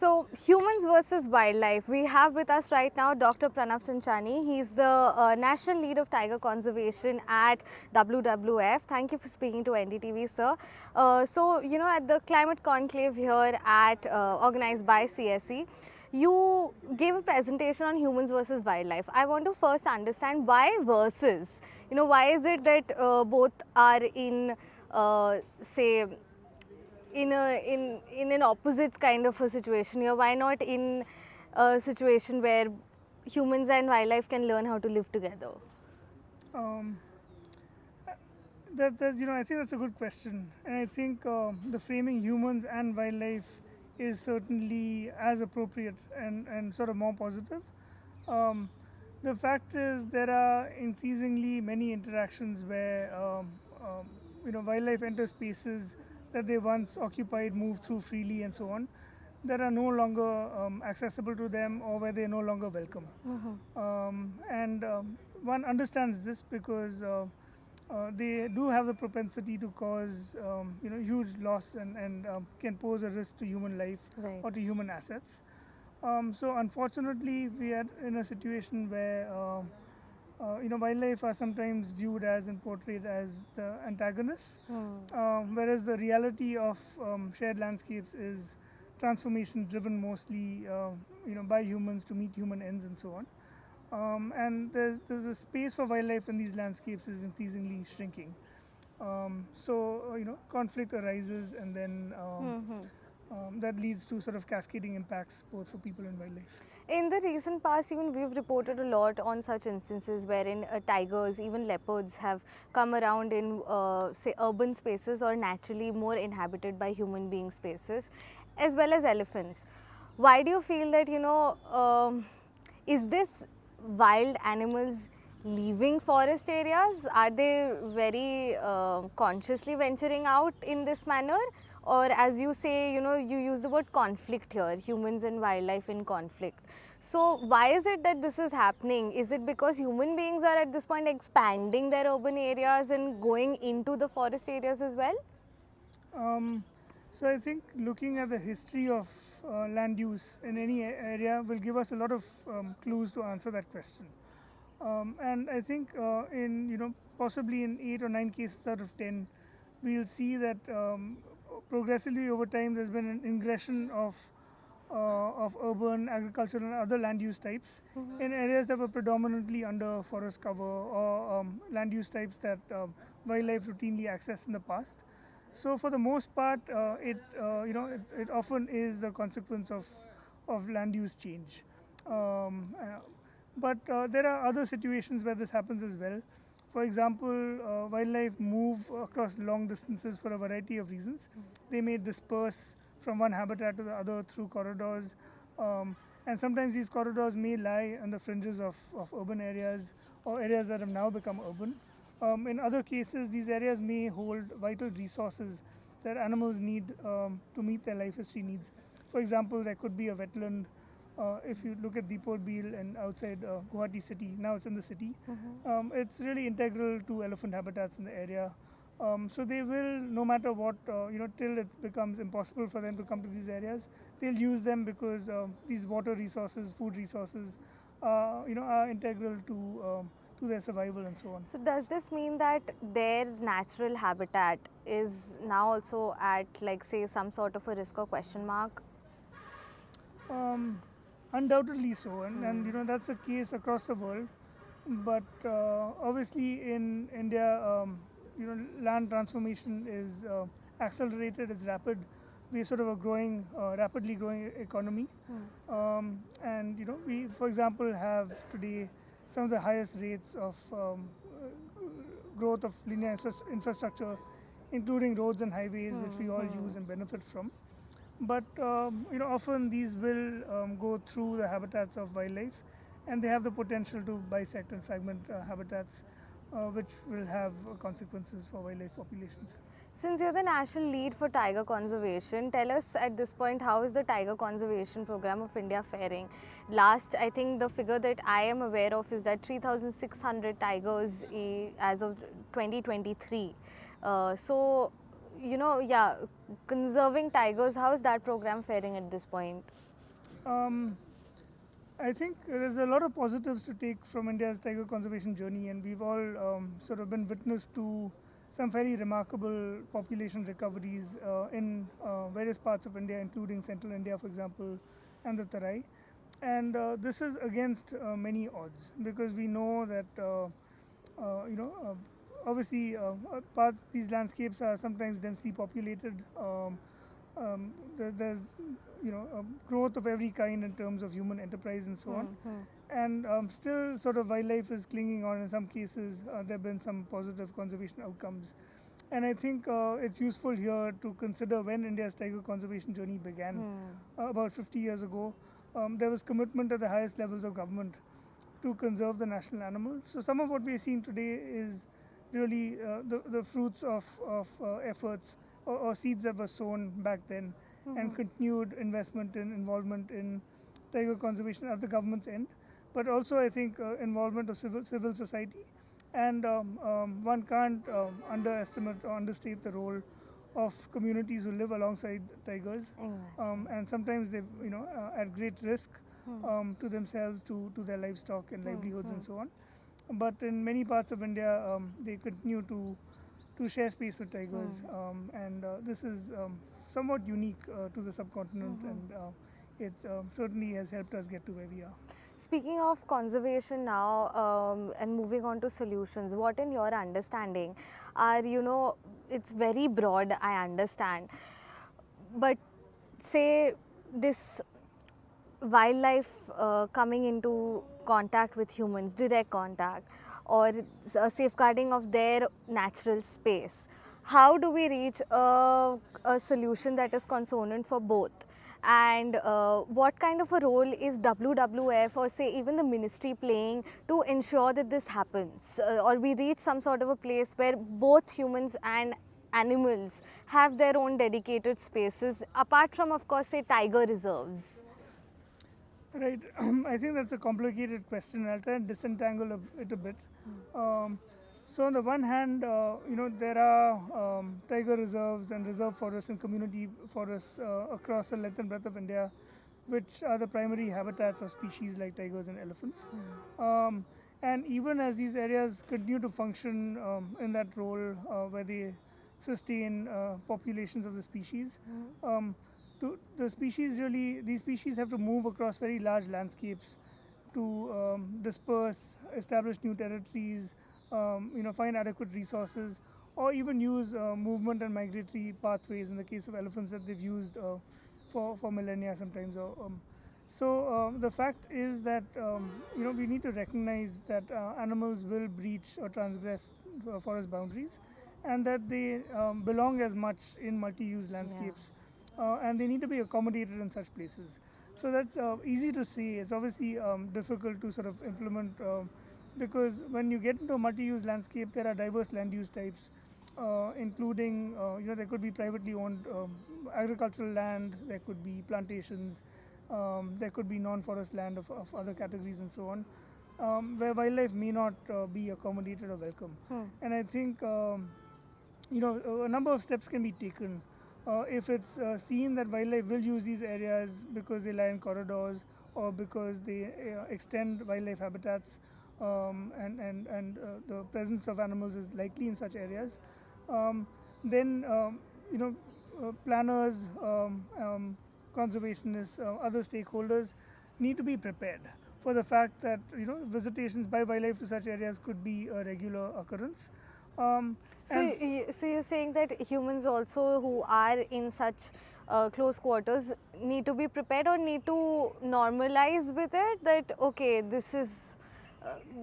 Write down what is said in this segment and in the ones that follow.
So, humans versus wildlife. We have with us right now Dr. Pranav Chanchani. He's the National Lead of Tiger Conservation at WWF. Thank you for speaking to NDTV, sir. At the climate conclave here at organized by CSE, you gave a presentation on humans versus wildlife. I want to first understand why versus. Why is it that both are in, say, in an opposite kind of a situation here? Why not in a situation where humans and wildlife can learn how to live together? I think that's a good question, and I think the framing humans and wildlife is certainly as appropriate and sort of more positive. The fact is there are increasingly many interactions where wildlife enter spaces that they once occupied, move through freely, and so on, that are no longer accessible to them, or where they are no longer welcome. One understands this because they do have the propensity to cause huge loss and can pose a risk to human life or to human assets. So unfortunately, we are in a situation where wildlife are sometimes viewed as and portrayed as the antagonists, whereas the reality of shared landscapes is transformation driven mostly by humans to meet human ends and so on. And there's a space for wildlife in these landscapes is increasingly shrinking. Conflict arises, and then that leads to sort of cascading impacts both for people and wildlife. In the recent past, even we've reported a lot on such instances wherein tigers, even leopards have come around in say urban spaces or naturally more inhabited by human being spaces, as well as elephants. Why do you feel that, is this wild animals leaving forest areas? Are they very consciously venturing out in this manner? Or as you say, you use the word conflict here, humans and wildlife in conflict. So why is it that this is happening? Is it because human beings are at this point expanding their urban areas and going into the forest areas as well? So I think looking at the history of land use in any area will give us a lot of clues to answer that question. And I think possibly in 8 or 9 cases out of 10, we'll see that progressively over time there's been an ingression of urban, agricultural and other land use types in areas that were predominantly under forest cover, or land use types that wildlife routinely accessed in the past. So for the most part, it often is the consequence of land use change. But there are other situations where this happens as well. For example, wildlife move across long distances for a variety of reasons. They may disperse from one habitat to the other through corridors, and sometimes these corridors may lie on the fringes of urban areas or areas that have now become urban. In other cases, these areas may hold vital resources that animals need to meet their life history needs. For example, there could be a wetland. If you look at Deepot Beel and outside Guwahati city, now it's in the city, it's really integral to elephant habitats in the area. So they will, no matter what, till it becomes impossible for them to come to these areas, they'll use them because these water resources, food resources, are integral to their survival and so on. So does this mean that their natural habitat is now also at, like, say, some sort of a risk or question mark? Undoubtedly so, and that's a case across the world. But obviously in India, land transformation is accelerated, it's rapid. We're sort of a growing, rapidly growing economy, and we, for example, have today some of the highest rates of growth of linear infrastructure, including roads and highways, which we all use and benefit from. But often these will go through the habitats of wildlife, and they have the potential to bisect and fragment habitats, which will have consequences for wildlife populations. Since you're the national lead for tiger conservation, tell us at this point, how is the tiger conservation program of India faring? Last, I think the figure that I am aware of is that 3,600 tigers as of 2023. Conserving tigers, how is that program faring at this point? I think there's a lot of positives to take from India's tiger conservation journey, and we've all sort of been witness to some very remarkable population recoveries in various parts of India, including central India, for example, and the Tarai. And this is against many odds, because we know that obviously these landscapes are sometimes densely populated. There's growth of every kind in terms of human enterprise and so on, and still sort of wildlife is clinging on. In some cases there have been some positive conservation outcomes, and I think it's useful here to consider when India's tiger conservation journey began about 50 years ago. There was commitment at the highest levels of government to conserve the national animal. So some of what we are seeing today is really the fruits of efforts or seeds that were sown back then, and continued investment and involvement in tiger conservation at the government's end, but also I think involvement of civil society, and one can't underestimate or understate the role of communities who live alongside tigers, and sometimes they at great risk to themselves, to their livestock and livelihoods and so on. But in many parts of India, they continue to share space with tigers, and this is somewhat unique to the subcontinent, and it certainly has helped us get to where we are. Speaking of conservation now, and moving on to solutions, what in your understanding are, it's very broad, I understand, but say this wildlife coming into contact with humans, direct contact, or safeguarding of their natural space, how do we reach a solution that is consonant for both? And what kind of a role is WWF or say even the ministry playing to ensure that this happens, or we reach some sort of a place where both humans and animals have their own dedicated spaces, apart from, of course, say tiger reserves? Right. I think that's a complicated question. I'll try and disentangle it a bit. So on the one hand, there are tiger reserves and reserve forests and community forests across the length and breadth of India, which are the primary habitats of species like tigers and elephants. And even as these areas continue to function in that role where they sustain populations of the species, these species have to move across very large landscapes to disperse, establish new territories, find adequate resources, or even use movement and migratory pathways in the case of elephants that they've used for millennia sometimes. So the fact is that we need to recognize that animals will breach or transgress forest boundaries, and that they belong as much in multi-use landscapes, and they need to be accommodated in such places. So that's easy to say. It's obviously difficult to sort of implement, because when you get into a multi-use landscape, there are diverse land use types, including there could be privately owned agricultural land, there could be plantations, there could be non-forest land of other categories and so on, where wildlife may not be accommodated or welcome. And I think a number of steps can be taken. If it's seen that wildlife will use these areas because they lie in corridors or because they extend wildlife habitats, and the presence of animals is likely in such areas, then planners, conservationists, other stakeholders need to be prepared for the fact that visitations by wildlife to such areas could be a regular occurrence. So you're saying that humans also who are in such close quarters need to be prepared or need to normalize with it that okay, this is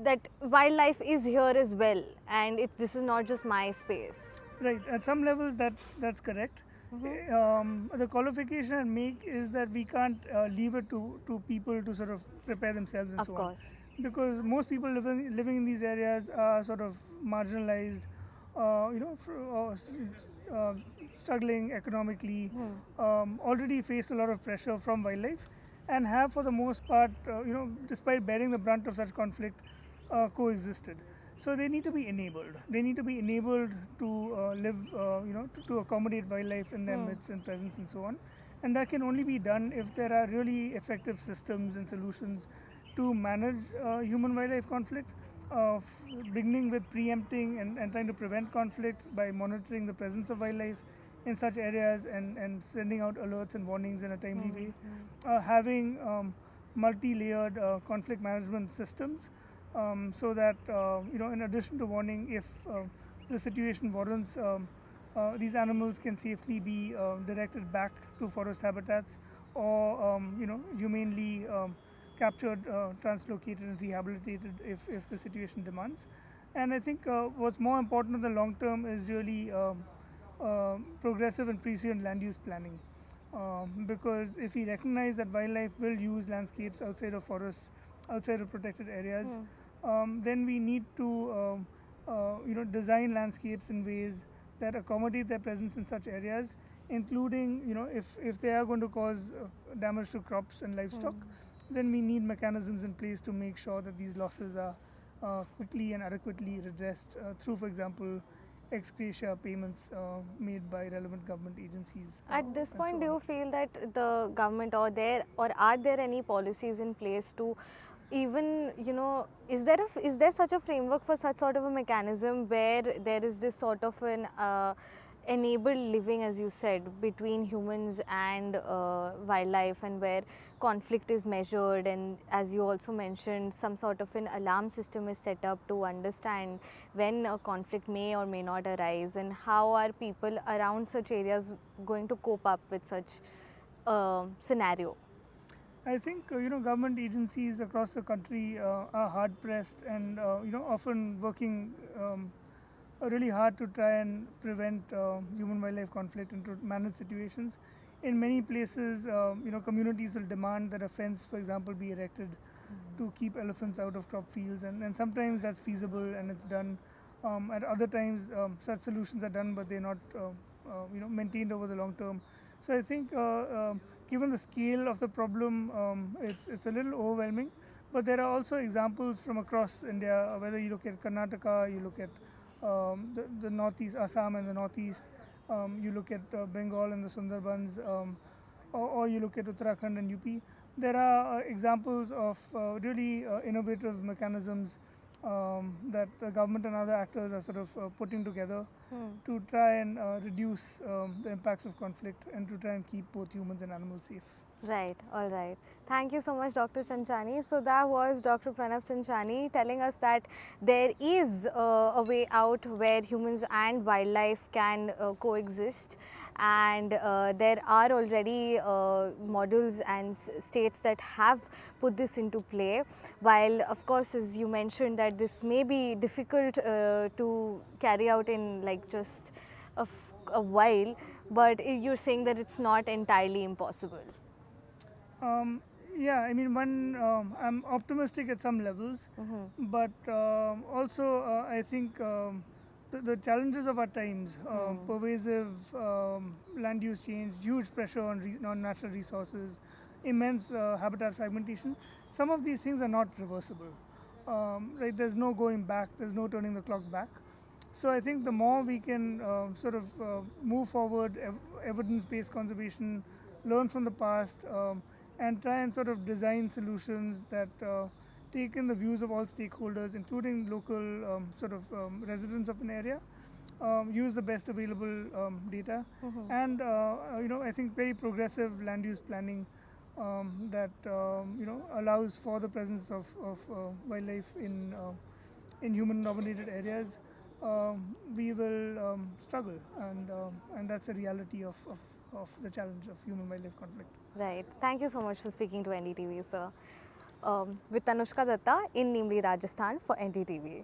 that wildlife is here as well, and this is not just my space. Right. At some levels, that's correct. The qualification I make is that we can't leave it to people to sort of prepare themselves and Of so course. on. Because most people living in these areas are sort of marginalized, struggling economically, already face a lot of pressure from wildlife, and have for the most part, despite bearing the brunt of such conflict, coexisted. So they need to be enabled. They need to be enabled to live, to accommodate wildlife in their midst and presence and so on. And that can only be done if there are really effective systems and solutions to manage human wildlife conflict, beginning with preempting and trying to prevent conflict by monitoring the presence of wildlife in such areas and sending out alerts and warnings in a timely way, having multi-layered conflict management systems, so that in addition to warning, if the situation warrants, these animals can safely be directed back to forest habitats, or humanely captured, translocated, and rehabilitated if the situation demands. And I think what's more important in the long term is really progressive and prescient land use planning. Because if we recognize that wildlife will use landscapes outside of forests, outside of protected areas, then we need to design landscapes in ways that accommodate their presence in such areas, including if they are going to cause damage to crops and livestock, then we need mechanisms in place to make sure that these losses are quickly and adequately redressed through, for example, ex gratia payments made by relevant government agencies. At this point, so do you feel that the government or are there any policies in place to even, is there such a framework for such sort of a mechanism where there is this sort of an enabled living, as you said, between humans and wildlife, and where conflict is measured, and as you also mentioned, some sort of an alarm system is set up to understand when a conflict may or may not arise, and how are people around such areas going to cope up with such scenario? I think government agencies across the country are hard pressed and often working really hard to try and prevent human wildlife conflict and to manage situations. In many places, communities will demand that a fence, for example, be erected to keep elephants out of crop fields, and sometimes that's feasible and it's done. At other times, such solutions are done, but they're not maintained over the long term. So I think given the scale of the problem, it's a little overwhelming. But there are also examples from across India, whether you look at Karnataka, you look at the northeast, Assam and the northeast, you look at Bengal and the Sundarbans, or you look at Uttarakhand and UP. There are examples of really innovative mechanisms that the government and other actors are sort of putting together to try and reduce the impacts of conflict and to try and keep both humans and animals safe. Right, all right. Thank you so much, Dr. Chanchani. So that was Dr. Pranav Chanchani telling us that there is a way out where humans and wildlife can coexist, and there are already models and states that have put this into play. While of course, as you mentioned, that this may be difficult to carry out in like just a while, but you're saying that it's not entirely impossible. Yeah, I mean, I'm optimistic at some levels, but also I think the challenges of our times, pervasive land use change, huge pressure on natural resources, immense habitat fragmentation, some of these things are not reversible. Right? There's no going back, there's no turning the clock back. So I think the more we can sort of move forward, evidence-based conservation, learn from the past, and try and sort of design solutions that take in the views of all stakeholders, including local residents of an area, use the best available data, and I think very progressive land use planning that allows for the presence of wildlife in human-dominated areas. We will struggle, and that's a reality of the challenge of human-wildlife conflict. Right. Thank you so much for speaking to NDTV, sir. With Tanushka Datta in Nimli, Rajasthan for NDTV.